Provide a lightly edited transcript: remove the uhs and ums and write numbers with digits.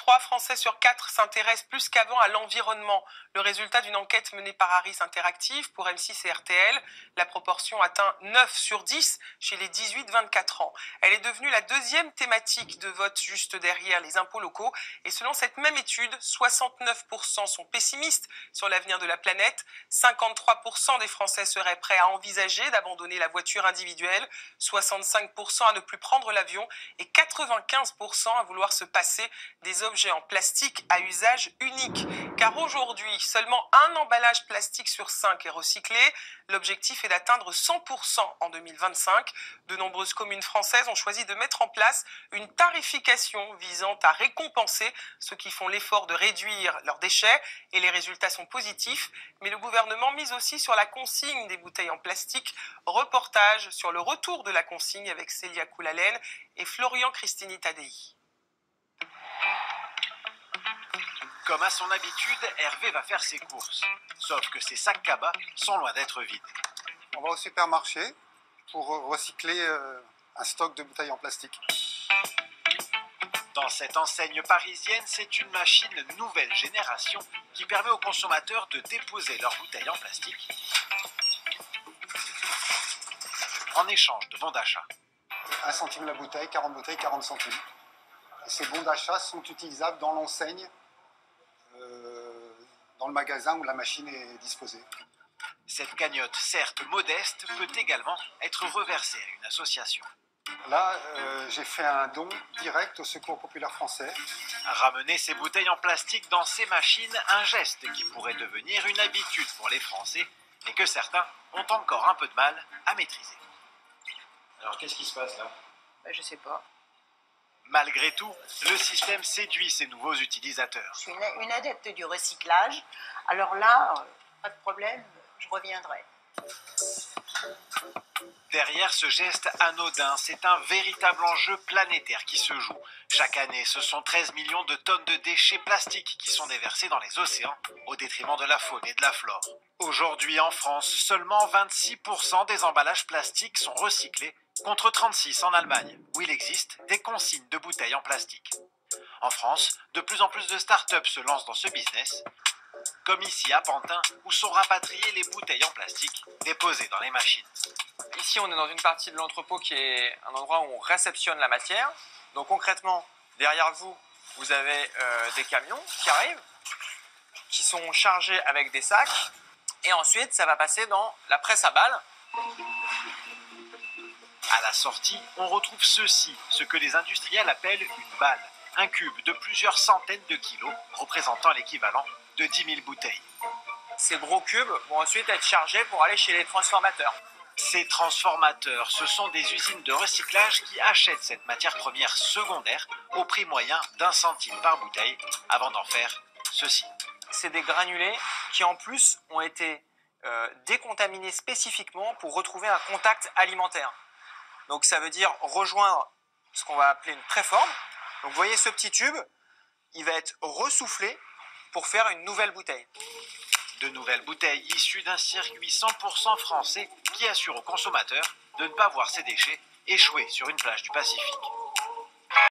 3 Français sur 4 s'intéressent plus qu'avant à l'environnement. Le résultat d'une enquête menée par Harris Interactive pour M6 et RTL, la proportion atteint 9 sur 10 chez les 18-24 ans. Elle est devenue la deuxième thématique de vote juste derrière les impôts locaux. Et selon cette même étude, 69% sont pessimistes sur l'avenir de la planète, 53% des Français seraient prêts à envisager d'abandonner la voiture individuelle, 65% à ne plus prendre l'avion et 95% à vouloir se passer des objets en plastique à usage unique. Car aujourd'hui, seulement un emballage plastique sur 5 est recyclé. L'objectif est d'atteindre 100% en 2025. De nombreuses communes françaises ont choisi de mettre en place une tarification visant à récompenser ceux qui font l'effort de réduire leurs déchets et les résultats sont positifs. Mais le gouvernement mise aussi sur la consigne des bouteilles en plastique. Reportage sur le retour de la consigne avec Célia Koulalen et Florian Christini Tadei. Comme à son habitude, Hervé va faire ses courses. Sauf que ses sacs cabas sont loin d'être vides. On va au supermarché pour recycler un stock de bouteilles en plastique. Dans cette enseigne parisienne, c'est une machine nouvelle génération qui permet aux consommateurs de déposer leurs bouteilles en plastique en échange de bons d'achat. 1 centime la bouteille, 40 bouteilles, 40 centimes. Et ces bons d'achat sont utilisables dans l'enseigne, dans le magasin où la machine est disposée. Cette cagnotte, certes modeste, peut également être reversée à une association. Là, j'ai fait un don direct au Secours populaire français. Ramener ces bouteilles en plastique dans ces machines, un geste qui pourrait devenir une habitude pour les Français et que certains ont encore un peu de mal à maîtriser. Alors qu'est-ce qui se passe là ? Je sais pas. Malgré tout, le système séduit ses nouveaux utilisateurs. Je suis une adepte du recyclage. Alors là, pas de problème, je reviendrai. Derrière ce geste anodin, c'est un véritable enjeu planétaire qui se joue. Chaque année, ce sont 13 millions de tonnes de déchets plastiques qui sont déversés dans les océans, au détriment de la faune et de la flore. Aujourd'hui, en France, seulement 26% des emballages plastiques sont recyclés, contre 36% en Allemagne, où il existe des consignes de bouteilles en plastique. En France, de plus en plus de start-up se lancent dans ce business, comme ici à Pantin, où sont rapatriées les bouteilles en plastique déposées dans les machines. Ici, on est dans une partie de l'entrepôt qui est un endroit où on réceptionne la matière. Donc concrètement, derrière vous, vous avez des camions qui arrivent, qui sont chargés avec des sacs. Et ensuite, ça va passer dans la presse à balles. À la sortie, on retrouve ceci, ce que les industriels appellent une balle. Un cube de plusieurs centaines de kilos, représentant l'équivalent de 10 000 bouteilles. Ces gros cubes vont ensuite être chargés pour aller chez les transformateurs. Ces transformateurs, ce sont des usines de recyclage qui achètent cette matière première secondaire au prix moyen d'1 centime par bouteille avant d'en faire ceci. C'est des granulés qui en plus ont été décontaminés spécifiquement pour retrouver un contact alimentaire. Donc ça veut dire rejoindre ce qu'on va appeler une préforme. Donc vous voyez ce petit tube, il va être ressoufflé pour faire une nouvelle bouteille. De nouvelles bouteilles issues d'un circuit 100% français qui assure aux consommateurs de ne pas voir ces déchets échouer sur une plage du Pacifique.